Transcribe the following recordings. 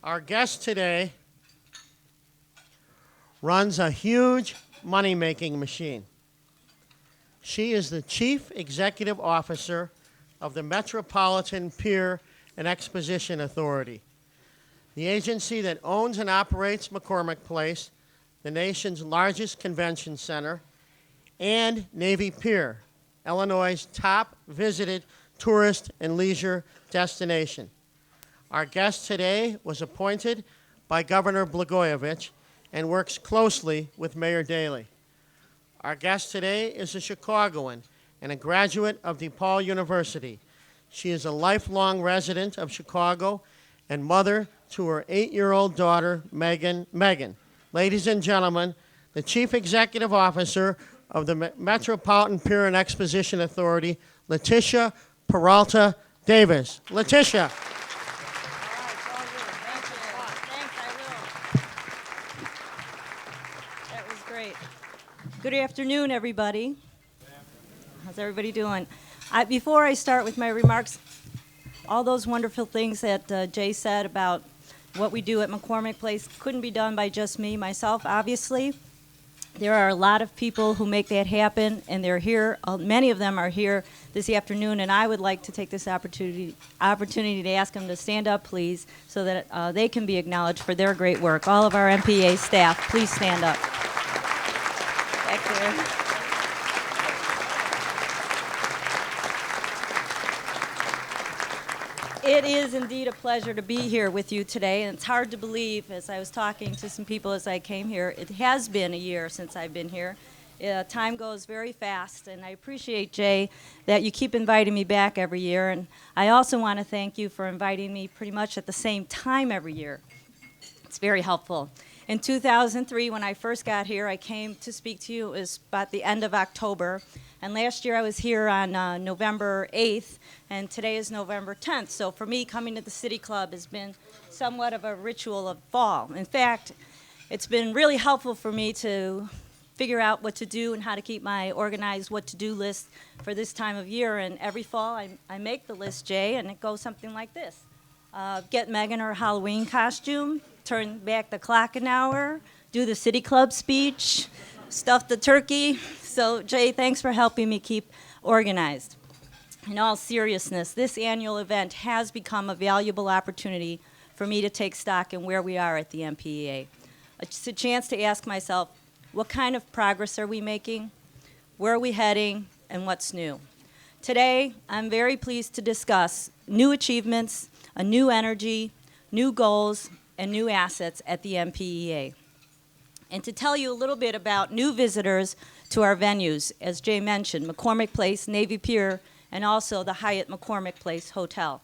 Our guest today runs a huge money-making machine. She is the Chief Executive Officer of the Metropolitan Pier and Exposition Authority, the agency that owns and operates McCormick Place, the nation's largest convention center, and Navy Pier, Illinois' top visited tourist and leisure destination. Our guest today was appointed by Governor Blagojevich and works closely with Mayor Daley. Our guest today is a Chicagoan and a graduate of DePaul University. She is a lifelong resident of Chicago and mother to her 8-year-old daughter, Megan. Ladies and gentlemen, the Chief Executive Officer of the Metropolitan Pier and Exposition Authority, Leticia Peralta Davis. Leticia. That was great. Good afternoon, everybody. How's everybody doing? Before I start with my remarks, all those wonderful things that Jay said about what we do at McCormick Place couldn't be done by just me, myself, obviously. There are a lot of people who make that happen, and they're here. Many of them are here this afternoon, and I would like to take this opportunity to ask them to stand up, please, so that they can be acknowledged for their great work. All of our MPA staff, please stand up. Back there. It is indeed a pleasure to be here with you today, and it's hard to believe, as I was talking to some people as I came here, it has been a year since I've been here. Time goes very fast, and I appreciate, Jay, that you keep inviting me back every year, and I also want to thank you for inviting me pretty much at the same time every year. It's very helpful. In 2003, when I first got here, I came to speak to you. It was about the end of October. And last year I was here on November 8th, and today is November 10th. So for me, coming to the City Club has been somewhat of a ritual of fall. In fact, it's been really helpful for me to figure out what to do and how to keep my organized what-to-do list for this time of year. And every fall I make the list, Jay, and it goes something like this. Get Megan her Halloween costume, turn back the clock an hour, do the City Club speech, stuff the turkey. So, Jay, thanks for helping me keep organized. In all seriousness, this annual event has become a valuable opportunity for me to take stock in where we are at the MPEA. It's a chance to ask myself, what kind of progress are we making? Where are we heading? And what's new? Today, I'm very pleased to discuss new achievements, a new energy, new goals, and new assets at the MPEA. And to tell you a little bit about new visitors to our venues, as Jay mentioned, McCormick Place, Navy Pier, and also the Hyatt McCormick Place Hotel.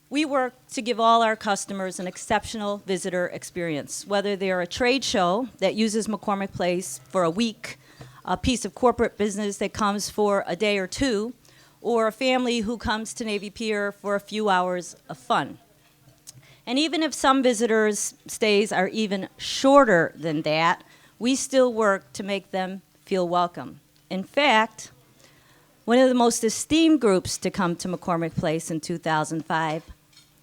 We work to give all our customers an exceptional visitor experience, whether they're a trade show that uses McCormick Place for a week, a piece of corporate business that comes for a day or two, or a family who comes to Navy Pier for a few hours of fun. And even if some visitors' stays are even shorter than that, we still work to make them feel welcome. In fact, one of the most esteemed groups to come to McCormick Place in 2005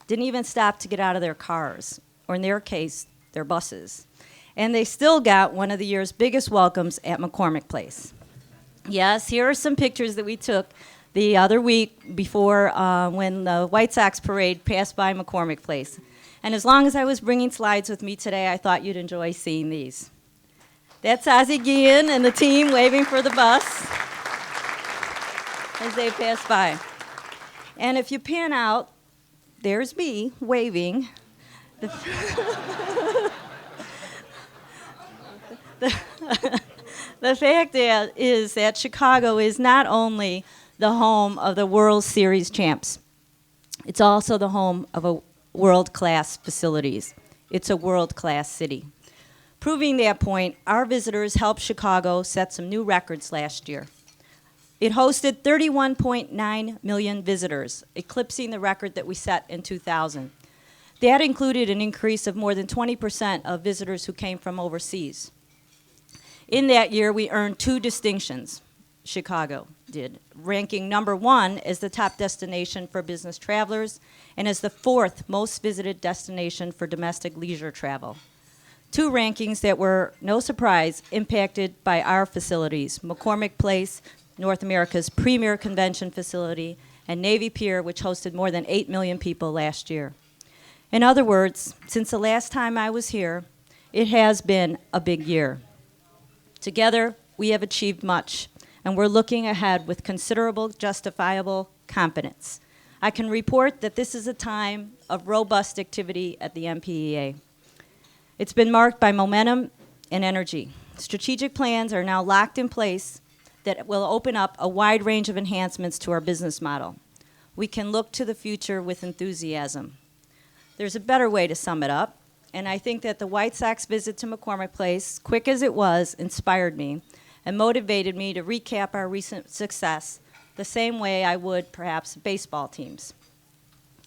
didn't even stop to get out of their cars, or in their case, their buses. And they still got one of the year's biggest welcomes at McCormick Place. Yes, here are some pictures that we took the other week before when the White Sox parade passed by McCormick Place. And as long as I was bringing slides with me today, I thought you'd enjoy seeing these. That's Ozzie Guillen and the team waving for the bus as they pass by. And if you pan out, there's me waving. The fact is that Chicago is not only the home of the World Series champs, it's also the home of a world-class facilities. It's a world-class city. Proving that point, our visitors helped Chicago set some new records last year. It hosted 31.9 million visitors, eclipsing the record that we set in 2000. That included an increase of more than 20% of visitors who came from overseas. In that year, we earned 2 distinctions, Chicago. did, ranking #1 as the top destination for business travelers and as the 4th most visited destination for domestic leisure travel. 2 rankings that were, no surprise, impacted by our facilities, McCormick Place, North America's premier convention facility, and Navy Pier, which hosted more than 8 million people last year. In other words, since the last time I was here, it has been a big year. Together, we have achieved much, and we're looking ahead with considerable justifiable confidence. I can report that this is a time of robust activity at the MPEA. It's been marked by momentum and energy. Strategic plans are now locked in place that will open up a wide range of enhancements to our business model. We can look to the future with enthusiasm. There's a better way to sum it up, and I think that the White Sox visit to McCormick Place, quick as it was, inspired me and motivated me to recap our recent success the same way I would perhaps baseball teams.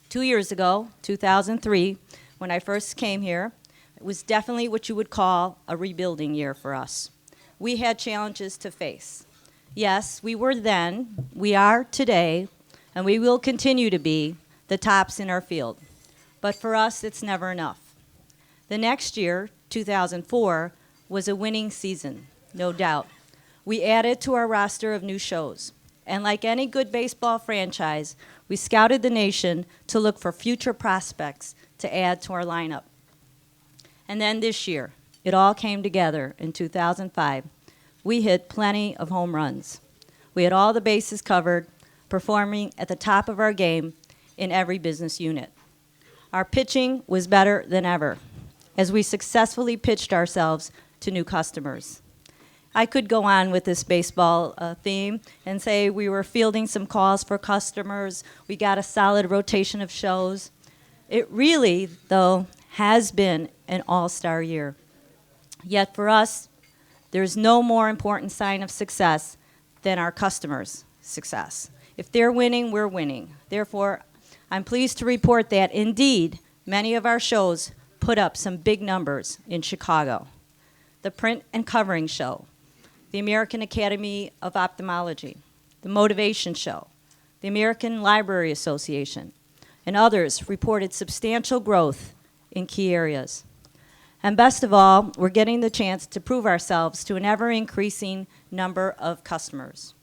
2 years ago, 2003, when I first came here, it was definitely what you would call a rebuilding year for us. We had challenges to face. Yes, we were then, we are today, and we will continue to be the tops in our field. But for us, it's never enough. The next year, 2004, was a winning season, no doubt. We added to our roster of new shows. And like any good baseball franchise, we scouted the nation to look for future prospects to add to our lineup. And then this year, it all came together in 2005. We hit plenty of home runs. We had all the bases covered, performing at the top of our game in every business unit. Our pitching was better than ever, as we successfully pitched ourselves to new customers. I could go on with this baseball theme and say we were fielding some calls for customers. We got a solid rotation of shows. It really, though, has been an all-star year. Yet for us, there's no more important sign of success than our customers' success. If they're winning, we're winning. Therefore, I'm pleased to report that, indeed, many of our shows put up some big numbers in Chicago. The Print and Covering Show, the American Academy of Ophthalmology, the Motivation Show, the American Library Association, and others reported substantial growth in key areas. And best of all, we're getting the chance to prove ourselves to an ever-increasing number of customers.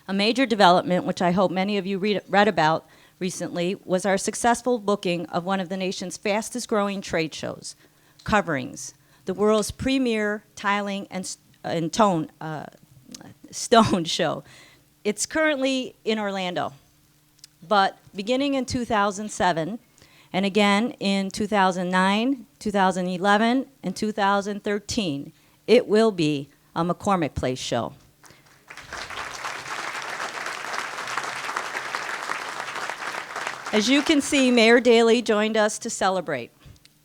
A major development, which I hope many of you read about recently, was our successful booking of one of the nation's fastest-growing trade shows, Coverings, the world's premier tiling and stone show. It's currently in Orlando, but beginning in 2007, and again in 2009, 2011, and 2013, it will be a McCormick Place show. As you can see, Mayor Daley joined us to celebrate.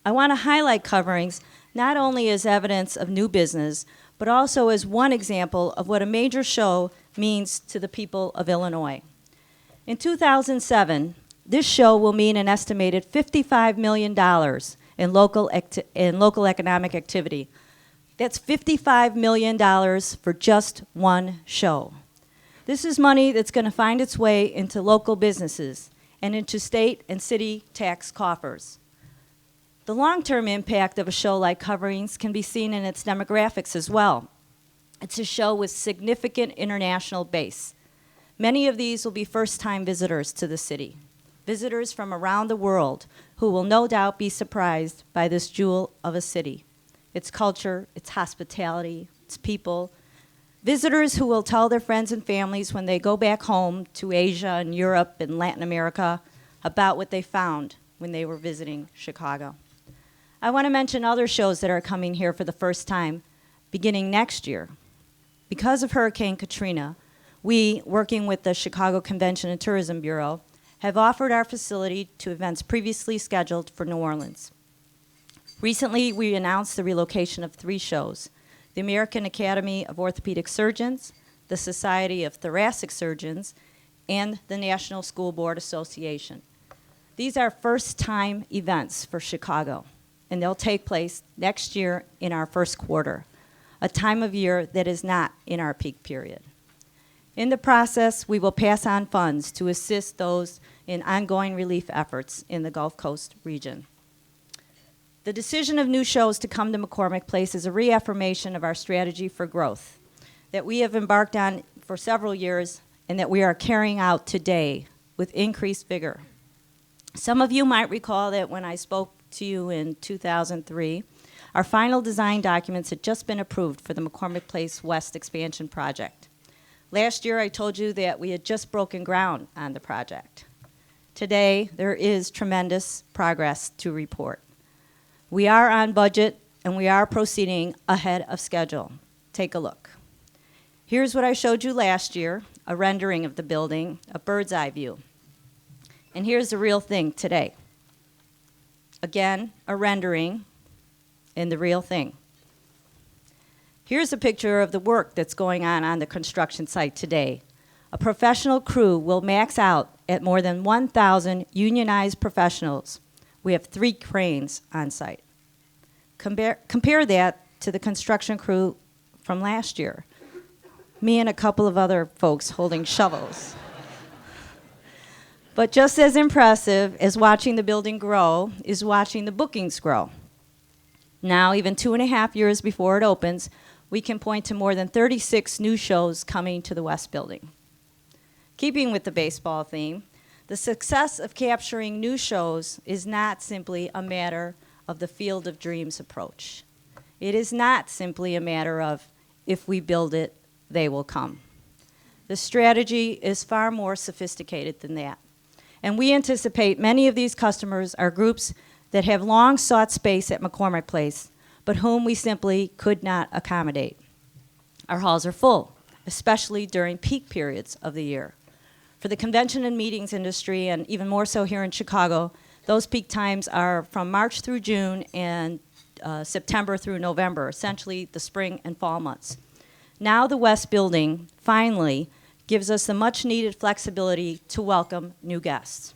I want to highlight Coverings not only as evidence of new business, but also as one example of what a major show means to the people of Illinois. In 2007, this show will mean an estimated $55 million in local economic activity. That's $55 million for just one show. This is money that's going to find its way into local businesses and into state and city tax coffers. The long-term impact of a show like Coverings can be seen in its demographics as well. It's a show with significant international base. Many of these will be first-time visitors to the city, visitors from around the world who will no doubt be surprised by this jewel of a city, its culture, its hospitality, its people. Visitors who will tell their friends and families when they go back home to Asia and Europe and Latin America about what they found when they were visiting Chicago. I want to mention other shows that are coming here for the first time beginning next year. Because of Hurricane Katrina, we, working with the Chicago Convention and Tourism Bureau, have offered our facility to events previously scheduled for New Orleans. Recently, we announced the relocation of 3 shows: the American Academy of Orthopedic Surgeons, the Society of Thoracic Surgeons, and the National School Board Association. These are first-time events for Chicago, and they'll take place next year in our first quarter, a time of year that is not in our peak period. In the process, we will pass on funds to assist those in ongoing relief efforts in the Gulf Coast region. The decision of new shows to come to McCormick Place is a reaffirmation of our strategy for growth that we have embarked on for several years and that we are carrying out today with increased vigor. Some of you might recall that when I spoke to you in 2003, our final design documents had just been approved for the McCormick Place West expansion project. Last year, I told you that we had just broken ground on the project. Today, there is tremendous progress to report. We are on budget, and we are proceeding ahead of schedule. Take a look. Here's what I showed you last year, a rendering of the building, a bird's eye view. And here's the real thing today. Again, a rendering and the real thing. Here's a picture of the work that's going on the construction site today. A professional crew will max out at more than 1,000 unionized professionals. We have 3 cranes on site. Compare that to the construction crew from last year. Me and a couple of other folks holding shovels. But just as impressive as watching the building grow is watching the bookings grow. Now, even 2.5 years before it opens, we can point to more than 36 new shows coming to the West Building. Keeping with the baseball theme, the success of capturing new shows is not simply a matter of the Field of Dreams approach. It is not simply a matter of, if we build it, they will come. The strategy is far more sophisticated than that. And we anticipate many of these customers are groups that have long sought space at McCormick Place, but whom we simply could not accommodate. Our halls are full, especially during peak periods of the year. For the convention and meetings industry, and even more so here in Chicago, those peak times are from March through June and September through November, essentially the spring and fall months. Now the West Building finally gives us the much-needed flexibility to welcome new guests.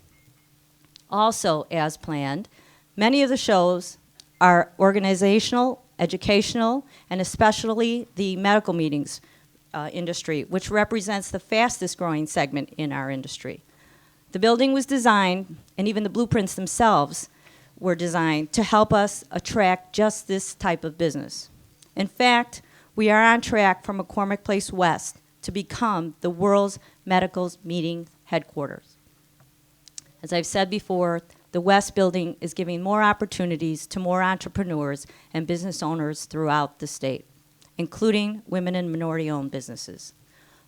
Also, as planned, many of the shows are organizational, educational, and especially the medical meetings industry, which represents the fastest growing segment in our industry. The building was designed, and even the blueprints themselves were designed to help us attract just this type of business. In fact, we are on track for McCormick Place West to become the world's medical meeting headquarters. As I've said before, the West Building is giving more opportunities to more entrepreneurs and business owners throughout the state, including women and minority-owned businesses.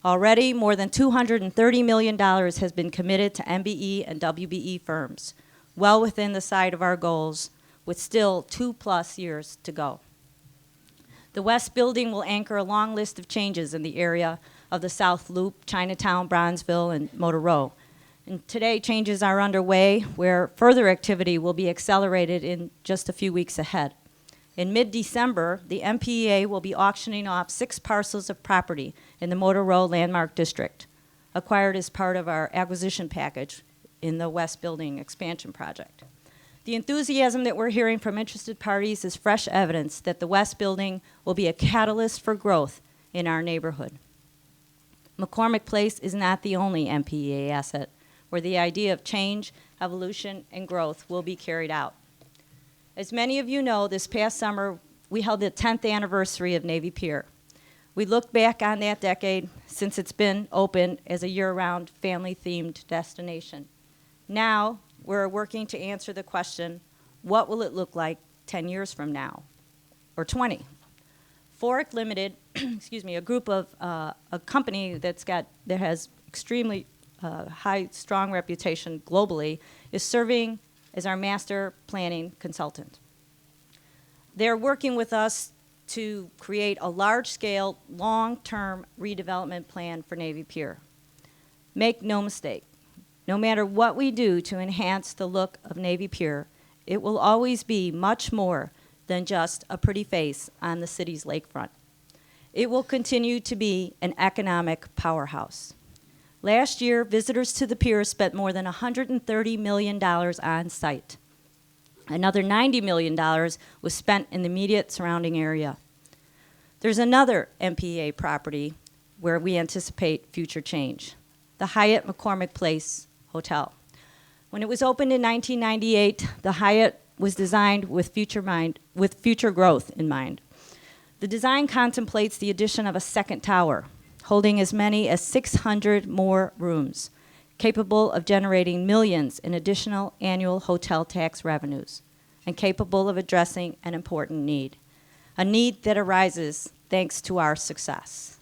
Already, more than $230 million has been committed to MBE and WBE firms, well within the sight of our goals, with still 2+ years to go. The West Building will anchor a long list of changes in the area of the South Loop, Chinatown, Bronzeville, and Motor Row. And today, changes are underway where further activity will be accelerated in just a few weeks ahead. In mid-December, the MPEA will be auctioning off 6 parcels of property in the Motor Row Landmark District, acquired as part of our acquisition package in the West Building expansion project. The enthusiasm that we're hearing from interested parties is fresh evidence that the West Building will be a catalyst for growth in our neighborhood. McCormick Place is not the only MPEA asset where the idea of change, evolution, and growth will be carried out. As many of you know, this past summer, we held the 10th anniversary of Navy Pier. We look back on that decade since it's been open as a year-round family-themed destination. Now, we're working to answer the question, what will it look like 10 years from now, or 20? Foric Limited, a group of a company that has extremely high, strong reputation globally, is serving as our master planning consultant. They're working with us to create a large-scale, long-term redevelopment plan for Navy Pier. Make no mistake, no matter what we do to enhance the look of Navy Pier, it will always be much more than just a pretty face on the city's lakefront. It will continue to be an economic powerhouse. Last year, visitors to the pier spent more than $130 million on site. Another $90 million was spent in the immediate surrounding area. There's another MPEA property where we anticipate future change, the Hyatt McCormick Place Hotel. When it was opened in 1998, the Hyatt was designed with future growth in mind. The design contemplates the addition of a second tower, holding as many as 600 more rooms, capable of generating millions in additional annual hotel tax revenues, and capable of addressing an important need, a need that arises thanks to our success.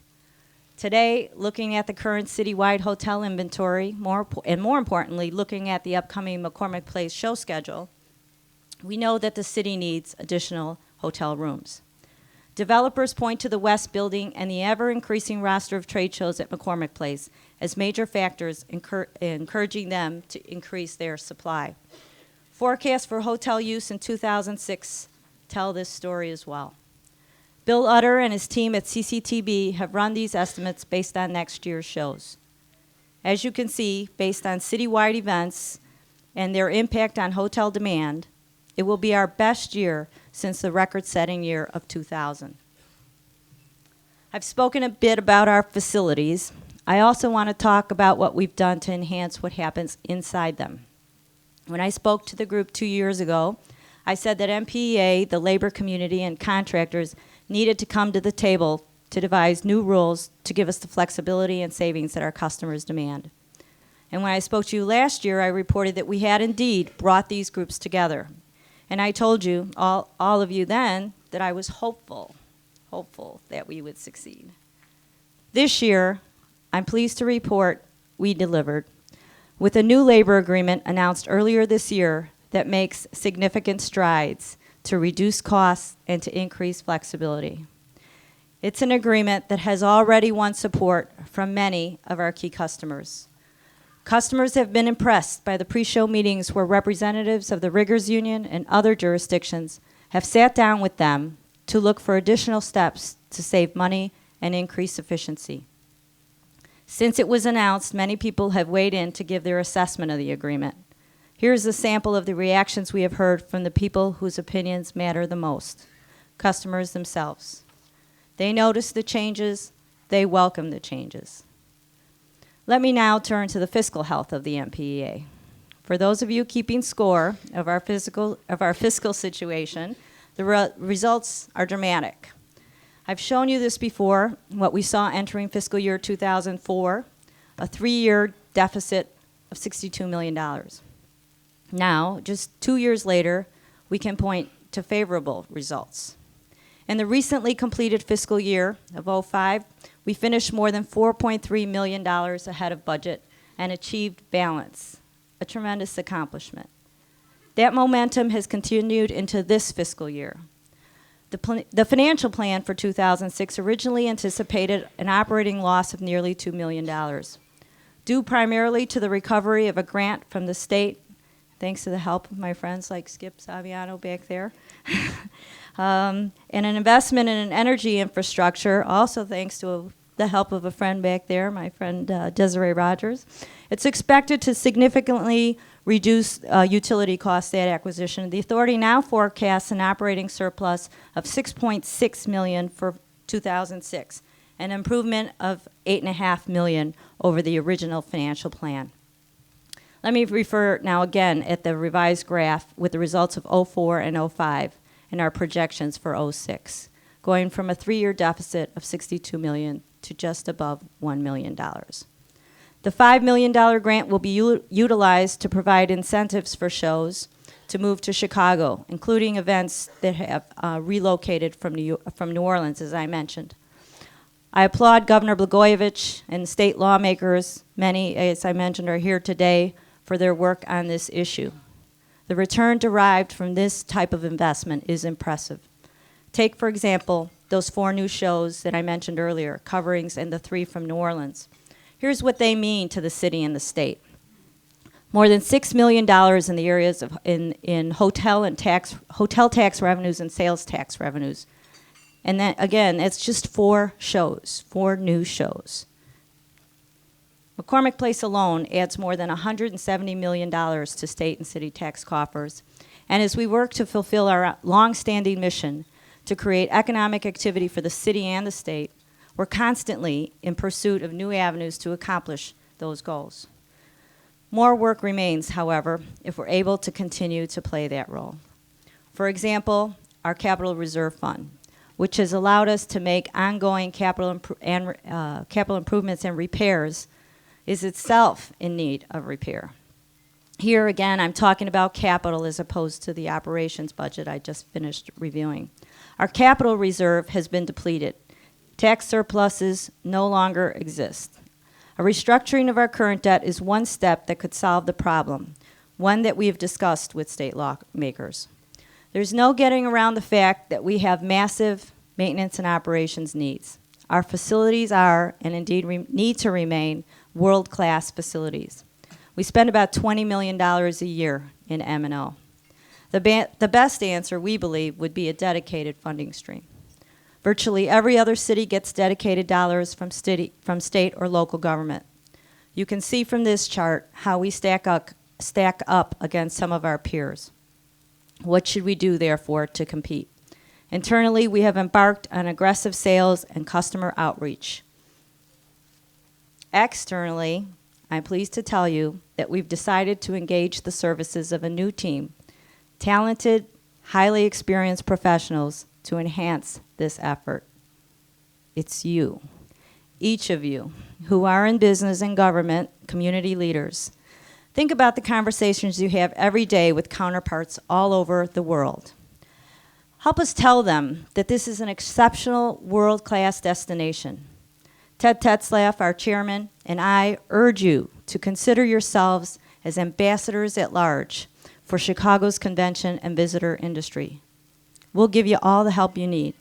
Today, looking at the current citywide hotel inventory, and more importantly, looking at the upcoming McCormick Place show schedule, we know that the city needs additional hotel rooms. Developers point to the West Building and the ever-increasing roster of trade shows at McCormick Place as major factors encouraging them to increase their supply. Forecasts for hotel use in 2006 tell this story as well. Bill Utter and his team at CCTV have run these estimates based on next year's shows. As you can see, based on citywide events and their impact on hotel demand, it will be our best year since the record-setting year of 2000. I've spoken a bit about our facilities. I also want to talk about what we've done to enhance what happens inside them. When I spoke to the group 2 years ago, I said that MPEA, the labor community, and contractors needed to come to the table to devise new rules to give us the flexibility and savings that our customers demand. And when I spoke to you last year, I reported that we had indeed brought these groups together. And I told you, all of you then, that I was hopeful that we would succeed. This year, I'm pleased to report we delivered with a new labor agreement announced earlier this year that makes significant strides to reduce costs and to increase flexibility. It's an agreement that has already won support from many of our key customers. Customers have been impressed by the pre-show meetings where representatives of the Riggers Union and other jurisdictions have sat down with them to look for additional steps to save money and increase efficiency. Since it was announced, many people have weighed in to give their assessment of the agreement. Here's a sample of the reactions we have heard from the people whose opinions matter the most, customers themselves. They noticed the changes, they welcome the changes. Let me now turn to the fiscal health of the MPEA. For those of you keeping score of our fiscal situation, the results are dramatic. I've shown you this before, what we saw entering fiscal year 2004, a 3-year deficit of $62 million. Now, just 2 years later, we can point to favorable results. In the recently completed fiscal year of 05, we finished more than $4.3 million ahead of budget and achieved balance, a tremendous accomplishment. That momentum has continued into this fiscal year. The financial plan for 2006 originally anticipated an operating loss of nearly $2 million, due primarily to the recovery of a grant from the state, thanks to the help of my friends like Skip Saviano back there, and an investment in an energy infrastructure, also thanks to the help of a friend back there, my friend Desiree Rogers. It's expected to significantly reduce utility costs at acquisition. The authority now forecasts an operating surplus of $6.6 million for 2006, an improvement of $8.5 million over the original financial plan. Let me refer now again at the revised graph with the results of 04 and 05 and our projections for 06, going from a 3-year deficit of $62 million to just above $1 million. The $5 million grant will be utilized to provide incentives for shows to move to Chicago, including events that have relocated from New Orleans, as I mentioned. I applaud Governor Blagojevich and state lawmakers, many, as I mentioned, are here today, for their work on this issue. The return derived from this type of investment is impressive. Take, for example, those 4 new shows that I mentioned earlier, Coverings and the 3 from New Orleans. Here's what they mean to the city and the state. More than $6 million in the areas of in hotel tax revenues and sales tax revenues. And then again, it's just 4 shows, 4 new shows. McCormick Place alone adds more than $170 million to state and city tax coffers. And as we work to fulfill our long-standing mission to create economic activity for the city and the state, We're constantly in pursuit of new avenues to accomplish those goals. More work remains, however, if we're able to continue to play that role. For example, our Capital Reserve Fund, which has allowed us to make ongoing capital improvements and repairs, is itself in need of repair. Here again, I'm talking about capital as opposed to the operations budget I just finished reviewing. Our capital reserve has been depleted. Tax surpluses no longer exist. A restructuring of our current debt is one step that could solve the problem, one that we have discussed with state lawmakers. There's no getting around the fact that we have massive maintenance and operations needs. Our facilities are, and indeed need to remain, world-class facilities. We spend about $20 million a year in M&O. The best answer, we believe, would be a dedicated funding stream. Virtually every other city gets dedicated dollars from state or local government. You can see from this chart how we stack up against some of our peers. What should we do, therefore, to compete? Internally, we have embarked on aggressive sales and customer outreach. Externally, I'm pleased to tell you that we've decided to engage the services of a new team, talented, highly experienced professionals to enhance this effort. It's you, each of you, who are in business and government, community leaders. Think about the conversations you have every day with counterparts all over the world. Help us tell them that this is an exceptional, world-class destination. Ted Tetzlaff, our chairman, and I urge you to consider yourselves as ambassadors at large for Chicago's convention and visitor industry. We'll give you all the help you need.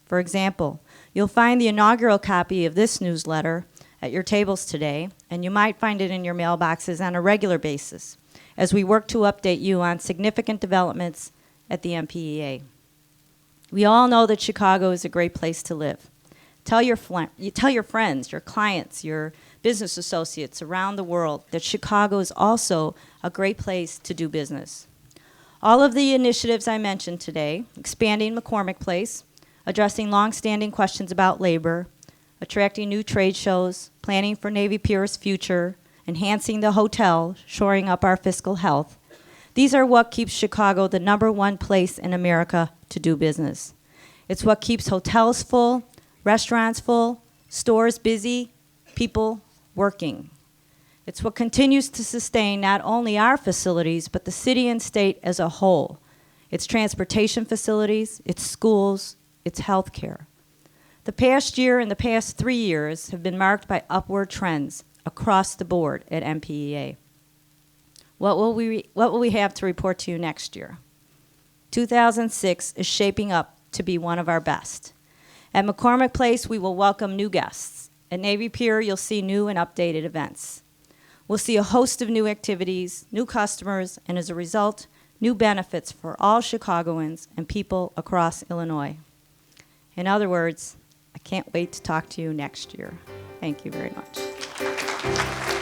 For example, you'll find the inaugural copy of this newsletter at your tables today, and you might find it in your mailboxes on a regular basis as we work to update you on significant developments at the MPEA. We all know that Chicago is a great place to live. Tell your friends, your clients, your business associates around the world that Chicago is also a great place to do business. All of the initiatives I mentioned today, expanding McCormick Place, addressing long-standing questions about labor, attracting new trade shows, planning for Navy Pier's future, enhancing the hotel, shoring up our fiscal health. These are what keeps Chicago the #1 place in America to do business. It's what keeps hotels full, restaurants full, stores busy, people working. It's what continues to sustain not only our facilities, but the city and state as a whole. Its transportation facilities, its schools, its health care. The past year and the past 3 years have been marked by upward trends across the board at MPEA. What will we have to report to you next year? 2006 is shaping up to be one of our best. At McCormick Place, we will welcome new guests. At Navy Pier, you'll see new and updated events. We'll see a host of new activities, new customers, and as a result, new benefits for all Chicagoans and people across Illinois. In other words, I can't wait to talk to you next year. Thank you very much.